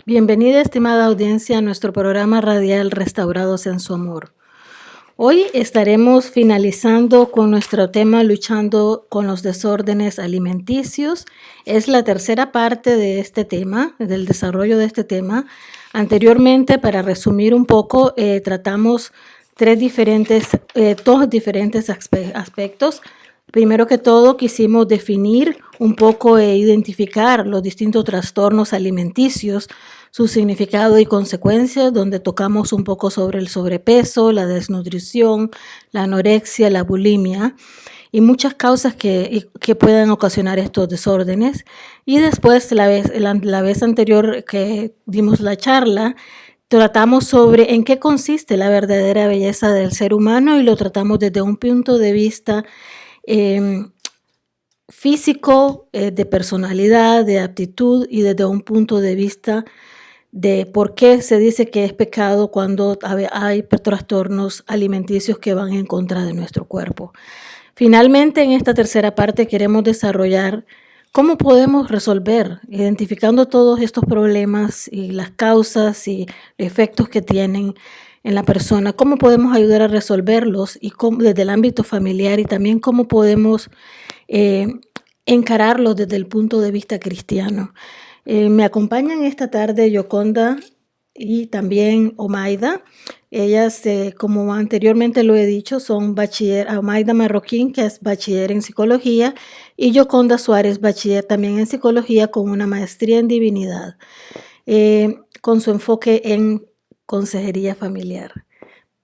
Bienvenida, estimada audiencia, a nuestro programa radial Restaurados en su Amor. Hoy estaremos finalizando con nuestro tema luchando con los desórdenes alimenticios. Es la tercera parte de este tema, del desarrollo de este tema. Anteriormente, para resumir un poco, tratamos dos diferentes aspectos. Primero que todo, quisimos definir un poco e identificar los distintos trastornos alimenticios, su significado y consecuencias, donde tocamos un poco sobre el sobrepeso, la desnutrición, la anorexia, la bulimia y muchas causas que puedan ocasionar estos desórdenes. Y después, la vez anterior que dimos la charla, tratamos sobre en qué consiste la verdadera belleza del ser humano y lo tratamos desde un punto de vista físico, de personalidad, de aptitud y desde un punto de vista de por qué se dice que es pecado cuando hay trastornos alimenticios que van en contra de nuestro cuerpo. Finalmente, en esta tercera parte queremos desarrollar cómo podemos resolver, identificando todos estos problemas y las causas y efectos que tienen en la persona, cómo podemos ayudar a resolverlos y desde el ámbito familiar y también cómo podemos encararlos desde el punto de vista cristiano. Me acompañan esta tarde Yoconda y también Omaida. Ellas, como anteriormente lo he dicho, son bachiller, Omaida Marroquín, que es bachiller en psicología, y Yoconda Suárez, bachiller también en psicología con una maestría en divinidad, con su enfoque en consejería familiar.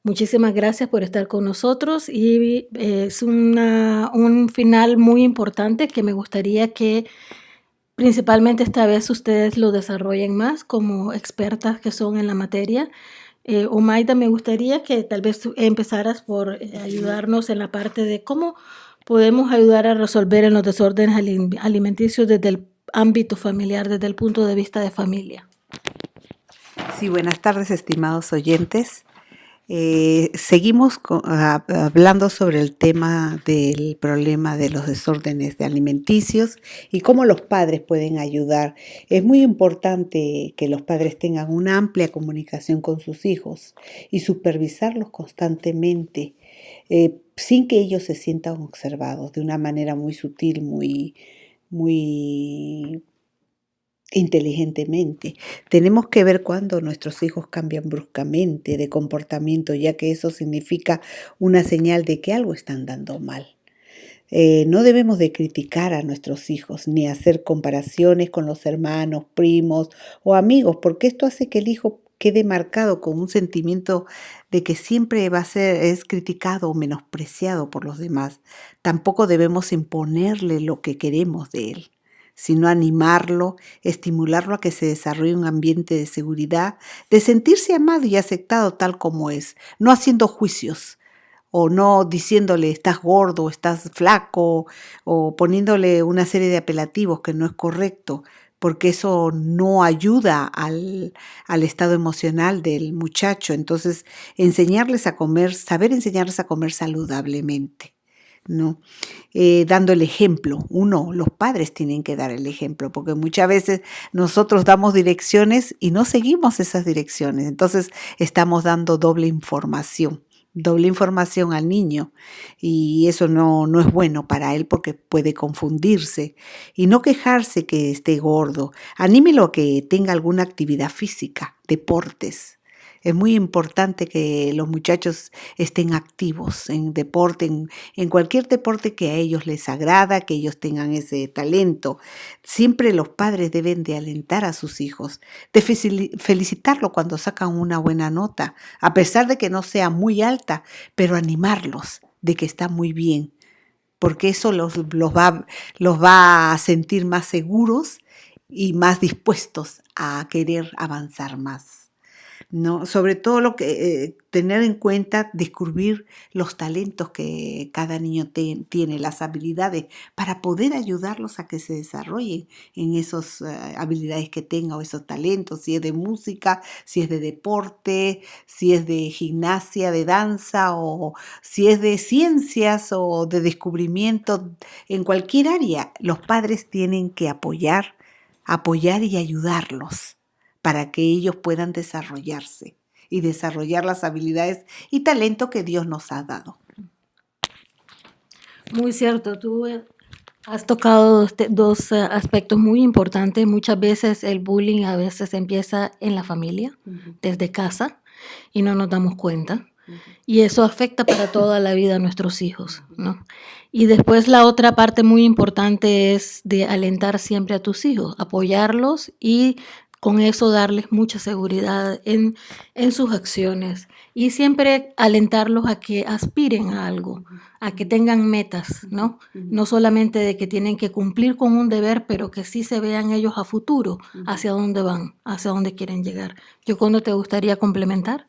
Muchísimas gracias por estar con nosotros y es un final muy importante que me gustaría que principalmente esta vez ustedes lo desarrollen más como expertas que son en la materia. Omaida, me gustaría que tal vez empezaras por ayudarnos en la parte de cómo podemos ayudar a resolver en los desórdenes alimenticios desde el ámbito familiar, desde el punto de vista de familia. Sí, buenas tardes, estimados oyentes. Seguimos hablando sobre el tema del problema de los desórdenes alimenticios y cómo los padres pueden ayudar. Es muy importante que los padres tengan una amplia comunicación con sus hijos y supervisarlos constantemente, sin que ellos se sientan observados de una manera muy sutil, muy inteligentemente. Tenemos que ver cuando nuestros hijos cambian bruscamente de comportamiento, ya que eso significa una señal de que algo están dando mal. No debemos de criticar a nuestros hijos ni hacer comparaciones con los hermanos, primos o amigos, porque esto hace que el hijo quede marcado con un sentimiento de que siempre es criticado o menospreciado por los demás. Tampoco debemos imponerle lo que queremos de él, sino animarlo, estimularlo a que se desarrolle un ambiente de seguridad, de sentirse amado y aceptado tal como es, no haciendo juicios o no diciéndole estás gordo, estás flaco o poniéndole una serie de apelativos que no es correcto, porque eso no ayuda al estado emocional del muchacho. Entonces, enseñarles a comer, saber enseñarles a comer saludablemente, ¿no? Dando el ejemplo. Los padres tienen que dar el ejemplo, porque muchas veces nosotros damos direcciones y no seguimos esas direcciones. Entonces estamos dando doble información al niño y eso no es bueno para él porque puede confundirse y no quejarse que esté gordo. Anímelo a que tenga alguna actividad física, deportes. Es muy importante que los muchachos estén activos en deporte, en cualquier deporte que a ellos les agrada, que ellos tengan ese talento. Siempre los padres deben de alentar a sus hijos, de felicitarlo cuando sacan una buena nota, a pesar de que no sea muy alta, pero animarlos de que está muy bien, porque eso los va a sentir más seguros y más dispuestos a querer avanzar más, ¿no? Sobre todo tener en cuenta, descubrir los talentos que cada niño tiene, las habilidades, para poder ayudarlos a que se desarrollen en esas habilidades que tenga o esos talentos, si es de música, si es de deporte, si es de gimnasia, de danza, o si es de ciencias o de descubrimiento, en cualquier área. Los padres tienen que apoyar y ayudarlos para que ellos puedan desarrollarse y desarrollar las habilidades y talento que Dios nos ha dado. Muy cierto, tú has tocado dos aspectos muy importantes. Muchas veces el bullying a veces empieza en la familia, desde casa, y no nos damos cuenta. Y eso afecta para toda la vida a nuestros hijos, ¿no? Y después la otra parte muy importante es de alentar siempre a tus hijos, apoyarlos y con eso darles mucha seguridad en sus acciones y siempre alentarlos a que aspiren a algo, a que tengan metas, ¿no? No solamente de que tienen que cumplir con un deber, pero que sí se vean ellos a futuro hacia dónde van, hacia dónde quieren llegar. ¿Yoconda, te gustaría complementar?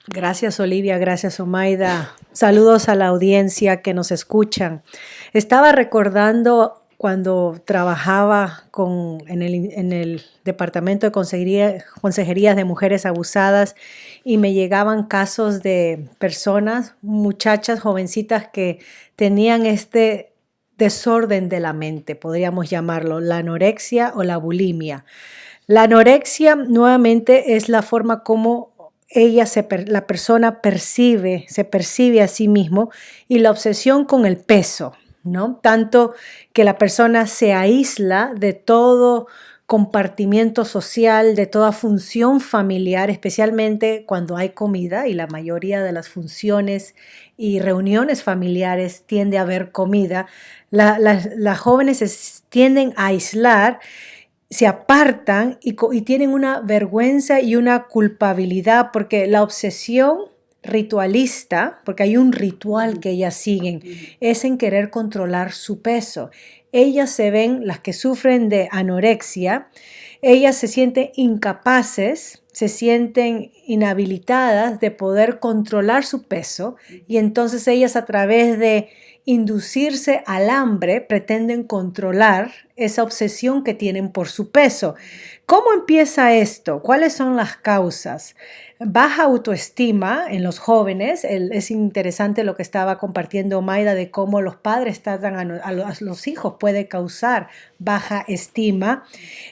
Gracias, Olivia, gracias, Omaida. Saludos a la audiencia que nos escuchan. Estaba recordando cuando trabajaba en el Departamento de Consejerías de Mujeres Abusadas y me llegaban casos de personas, muchachas, jovencitas que tenían este desorden de la mente, podríamos llamarlo, la anorexia o la bulimia. La anorexia nuevamente es la forma como la persona se percibe a sí mismo, y la obsesión con el peso, ¿no? Tanto que la persona se aísla de todo compartimiento social, de toda función familiar, especialmente cuando hay comida, y la mayoría de las funciones y reuniones familiares tiende a haber comida. Las jóvenes se tienden a aislar, se apartan y tienen una vergüenza y una culpabilidad, porque la obsesión ritualista, porque hay un ritual que ellas siguen, es en querer controlar su peso. Ellas se ven, las que sufren de anorexia, ellas se sienten incapaces, se sienten inhabilitadas de poder controlar su peso, y entonces ellas, a través de inducirse al hambre, pretenden controlar esa obsesión que tienen por su peso. ¿Cómo empieza esto? ¿Cuáles son las causas? Baja autoestima en los jóvenes. Es interesante lo que estaba compartiendo Maida de cómo los padres tratan a los hijos, puede causar baja estima.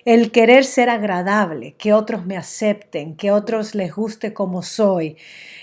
El querer ser agradable, que otros me acepten, que otros les guste como soy.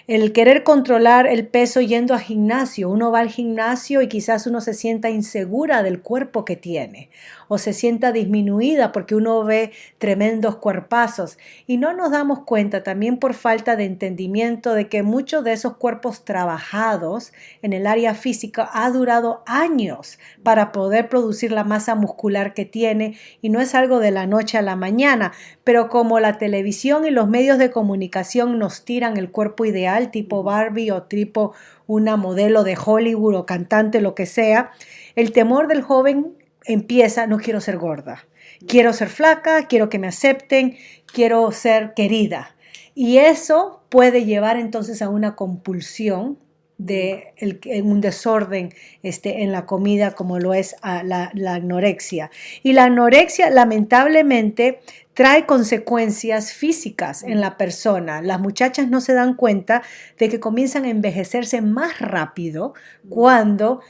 El querer controlar el peso yendo al gimnasio. Uno va al gimnasio y quizás uno se sienta insegura del cuerpo que tiene, o se sienta disminuida porque uno ve tremendos cuerpazos, y no nos damos cuenta, también por falta de entendimiento, de que muchos de esos cuerpos trabajados en el área física ha durado años para poder producir la masa muscular que tiene, y no es algo de la noche a la mañana. Pero como la televisión y los medios de comunicación nos tiran el cuerpo ideal, tipo Barbie o tipo una modelo de Hollywood o cantante, lo que sea, el temor del joven empieza: no quiero ser gorda, quiero ser flaca, quiero que me acepten, quiero ser querida. Y eso puede llevar entonces a una compulsión un desorden en la comida, como lo es la anorexia. Y la anorexia, lamentablemente, trae consecuencias físicas en la persona. Las muchachas no se dan cuenta de que comienzan a envejecerse más rápido cuando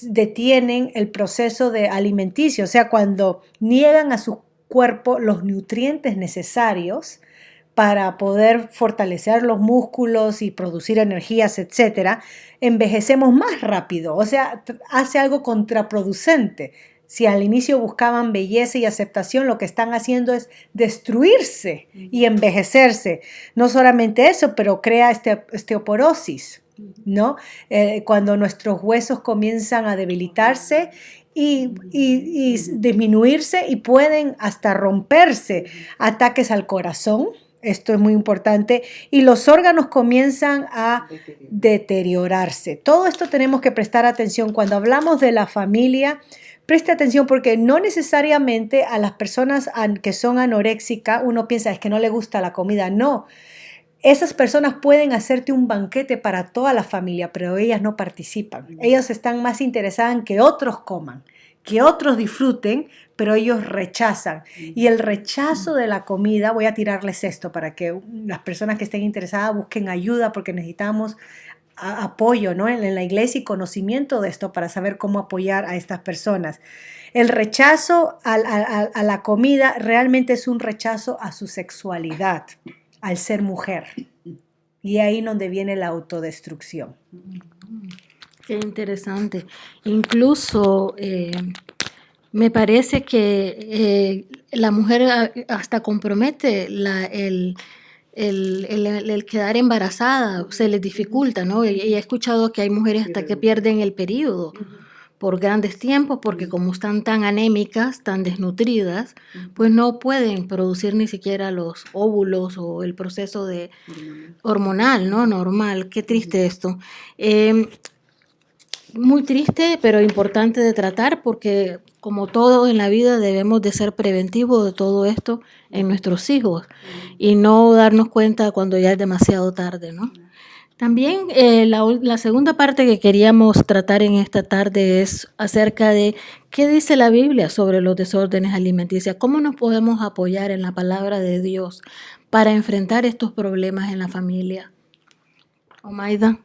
detienen el proceso de alimenticio, o sea, cuando niegan a su cuerpo los nutrientes necesarios para poder fortalecer los músculos y producir energías, etcétera. Envejecemos más rápido, o sea, hace algo contraproducente. Si al inicio buscaban belleza y aceptación, lo que están haciendo es destruirse y envejecerse. No solamente eso, pero crea osteoporosis, ¿no? Cuando nuestros huesos comienzan a debilitarse y disminuirse, y pueden hasta romperse, ataques al corazón. Esto es muy importante, y los órganos comienzan a deteriorarse. Todo esto tenemos que prestar atención. Cuando hablamos de la familia, preste atención, porque no necesariamente a las personas que son anoréxicas uno piensa es que no le gusta la comida. No, esas personas pueden hacerte un banquete para toda la familia, pero ellas no participan. Ellas están más interesadas en que otros coman, que otros disfruten, pero ellos rechazan. Y el rechazo de la comida, voy a tirarles esto para que las personas que estén interesadas busquen ayuda, porque necesitamos apoyo, ¿no? En la iglesia y conocimiento de esto para saber cómo apoyar a estas personas. El rechazo a la comida realmente es un rechazo a su sexualidad, al ser mujer. Y ahí donde viene la autodestrucción. Qué interesante. Incluso me parece que la mujer hasta compromete el quedar embarazada, se les dificulta, ¿no? Y he escuchado que hay mujeres hasta que pierden el periodo por grandes tiempos, porque como están tan anémicas, tan desnutridas, pues no pueden producir ni siquiera los óvulos o el proceso de hormonal, ¿no? Normal. Qué triste esto. Muy triste, pero importante de tratar, porque como todo en la vida debemos de ser preventivos de todo esto en nuestros hijos y no darnos cuenta cuando ya es demasiado tarde, ¿no? También la segunda parte que queríamos tratar en esta tarde es acerca de qué dice la Biblia sobre los desórdenes alimenticios, cómo nos podemos apoyar en la palabra de Dios para enfrentar estos problemas en la familia. Omaida.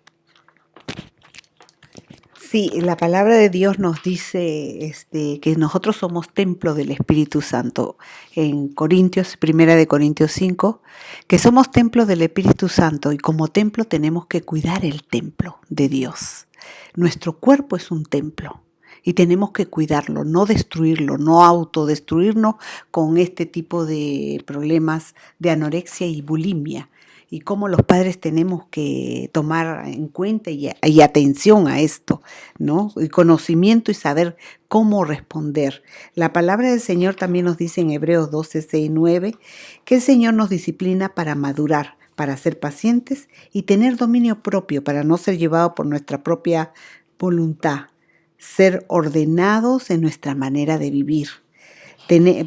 Sí, la palabra de Dios nos dice que nosotros somos templo del Espíritu Santo. En Corintios, 1 Corintios 5, que somos templo del Espíritu Santo y como templo tenemos que cuidar el templo de Dios. Nuestro cuerpo es un templo y tenemos que cuidarlo, no destruirlo, no autodestruirnos con este tipo de problemas de anorexia y bulimia. Y cómo los padres tenemos que tomar en cuenta y atención a esto, ¿no? Y conocimiento y saber cómo responder. La palabra del Señor también nos dice en Hebreos 12, 6, 9, que el Señor nos disciplina para madurar, para ser pacientes y tener dominio propio, para no ser llevados por nuestra propia voluntad, ser ordenados en nuestra manera de vivir.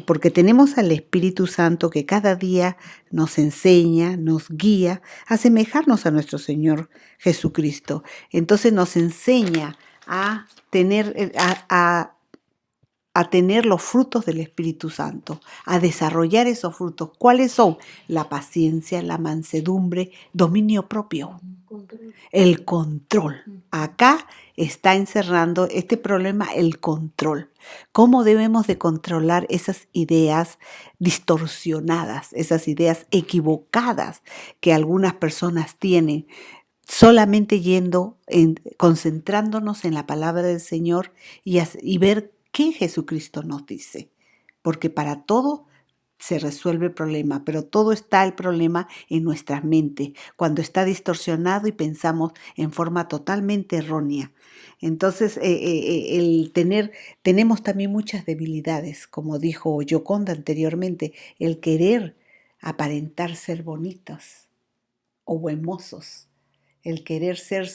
Porque tenemos al Espíritu Santo que cada día nos enseña, nos guía a asemejarnos a nuestro Señor Jesucristo. Entonces nos enseña a tener, a tener los frutos del Espíritu Santo, a desarrollar esos frutos. ¿Cuáles son? La paciencia, la mansedumbre, dominio propio, el control. Acá está encerrando este problema el control. ¿Cómo debemos de controlar esas ideas distorsionadas, esas ideas equivocadas que algunas personas tienen? Solamente concentrándonos en la palabra del Señor y ver qué Jesucristo nos dice. Porque para todo se resuelve el problema, pero todo está el problema en nuestra mente, cuando está distorsionado y pensamos en forma totalmente errónea. Entonces, tenemos también muchas debilidades, como dijo Yoconda anteriormente, el querer aparentar ser bonitos o hermosos, el querer ser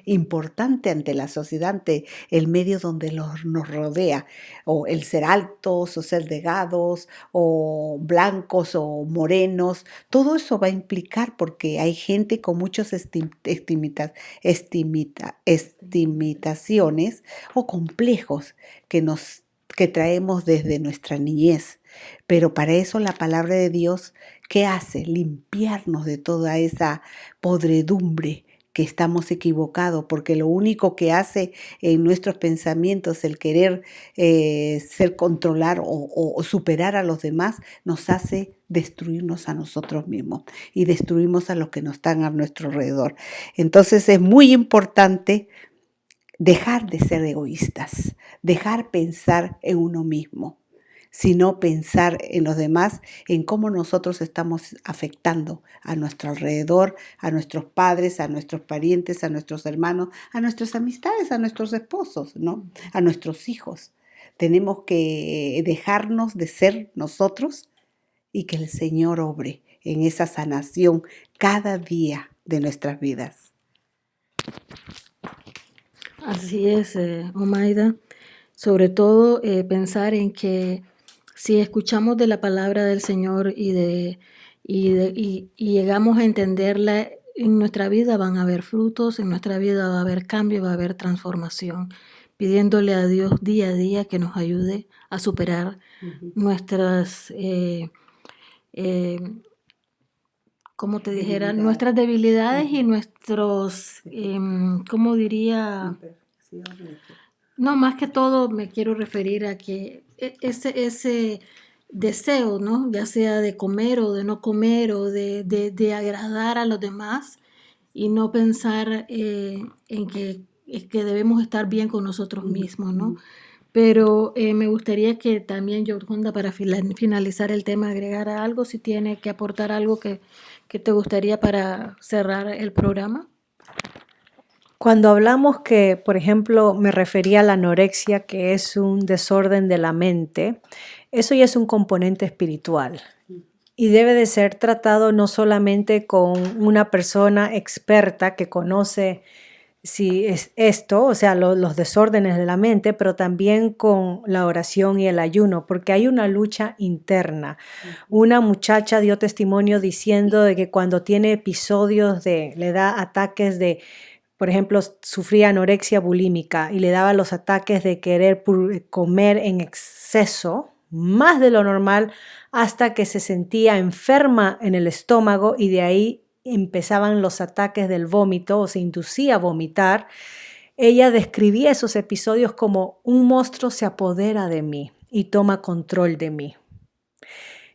importante ante la sociedad, ante el medio donde nos rodea, o el ser altos, o ser delgados, o blancos, o morenos, todo eso va a implicar porque hay gente con muchas estimitaciones o complejos que traemos desde nuestra niñez. Pero para eso la palabra de Dios, ¿qué hace? Limpiarnos de toda esa podredumbre que estamos equivocados, porque lo único que hace en nuestros pensamientos el querer controlar o superar a los demás, nos hace destruirnos a nosotros mismos y destruimos a los que nos están a nuestro alrededor. Entonces es muy importante dejar de ser egoístas, dejar pensar en uno mismo, sino pensar en los demás, en cómo nosotros estamos afectando a nuestro alrededor, a nuestros padres, a nuestros parientes, a nuestros hermanos, a nuestras amistades, a nuestros esposos, ¿no? A nuestros hijos. Tenemos que dejarnos de ser nosotros y que el Señor obre en esa sanación cada día de nuestras vidas. Así es, Omaida. Sobre todo pensar en que si escuchamos de la palabra del Señor y llegamos a entenderla, en nuestra vida van a haber frutos, en nuestra vida va a haber cambio, va a haber transformación, pidiéndole a Dios día a día que nos ayude a superar nuestras como te dijera, Debilidades. nuestras debilidades y nuestros, ¿cómo diría? No, más que todo me quiero referir a que ese deseo, ¿no? Ya sea de comer o de no comer o de agradar a los demás y no pensar en que debemos estar bien con nosotros mismos, ¿no? Pero me gustaría que también Yoconda, para finalizar el tema, agregara algo, si tiene que aportar algo que te gustaría para cerrar el programa. Cuando hablamos que, por ejemplo, me refería a la anorexia, que es un desorden de la mente, eso ya es un componente espiritual y debe de ser tratado no solamente con una persona experta que conoce si es esto, o sea, los desórdenes de la mente, pero también con la oración y el ayuno, porque hay una lucha interna. Una muchacha dio testimonio diciendo de que cuando tiene episodios le da ataques de, por ejemplo, sufría anorexia bulímica y le daba los ataques de querer comer en exceso, más de lo normal, hasta que se sentía enferma en el estómago y de ahí empezaban los ataques del vómito o se inducía a vomitar. Ella describía esos episodios como un monstruo se apodera de mí y toma control de mí.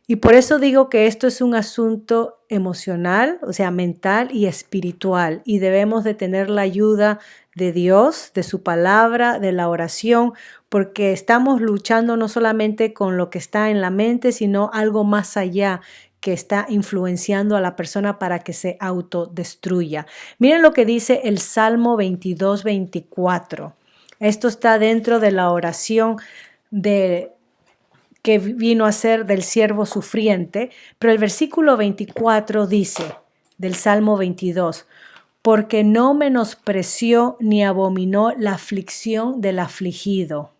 Y por eso digo que esto es un asunto emocional, o sea, mental y espiritual, y debemos de tener la ayuda de Dios, de su palabra, de la oración, porque estamos luchando no solamente con lo que está en la mente, sino algo más allá que está influenciando a la persona para que se autodestruya. Miren lo que dice el Salmo 22:24. Esto está dentro de la oración que vino a ser del siervo sufriente, pero el versículo 24 dice del Salmo 22, porque no menospreció ni abominó la aflicción del afligido,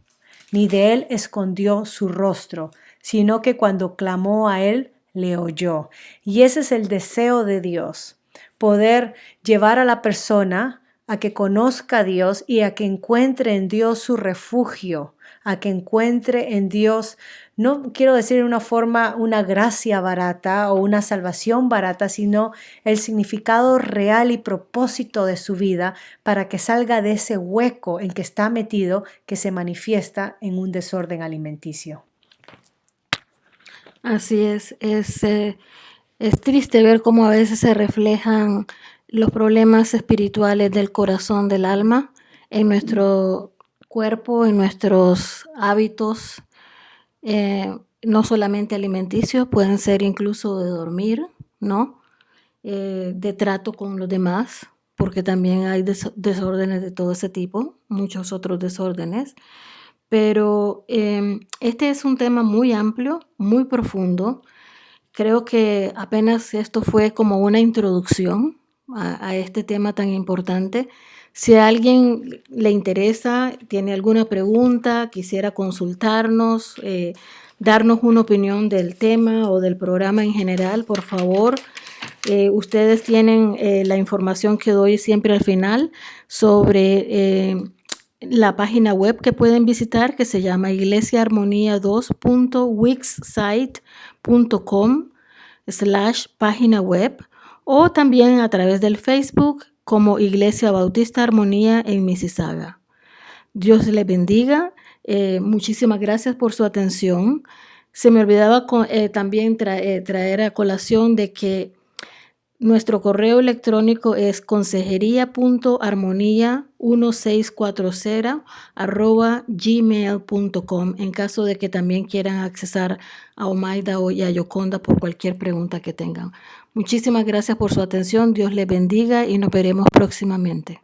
ni de él escondió su rostro, sino que cuando clamó a él, le oyó. Y ese es el deseo de Dios, poder llevar a la persona a que conozca a Dios y a que encuentre en Dios su refugio, a que encuentre en Dios, no quiero decir de una forma una gracia barata o una salvación barata, sino el significado real y propósito de su vida para que salga de ese hueco en que está metido, que se manifiesta en un desorden alimenticio. Así es triste ver cómo a veces se reflejan los problemas espirituales del corazón, del alma, en nuestro cuerpo, en nuestros hábitos, no solamente alimenticios, pueden ser incluso de dormir, ¿no? De trato con los demás, porque también hay desórdenes de todo ese tipo, muchos otros desórdenes. Pero este es un tema muy amplio, muy profundo. Creo que apenas esto fue como una introducción a este tema tan importante. Si a alguien le interesa, tiene alguna pregunta, quisiera consultarnos, darnos una opinión del tema o del programa en general, por favor. Ustedes tienen la información que doy siempre al final sobre la página web que pueden visitar, que se llama iglesiaarmonia2.wixsite.com/página web, o también a través del Facebook como Iglesia Bautista Armonía en Mississauga. Dios les bendiga. Muchísimas gracias por su atención. Se me olvidaba también traer a colación de que nuestro correo electrónico es consejería.armonía1640@gmail.com en caso de que también quieran accesar a Omaida y a Yoconda por cualquier pregunta que tengan. Muchísimas gracias por su atención. Dios les bendiga y nos veremos próximamente.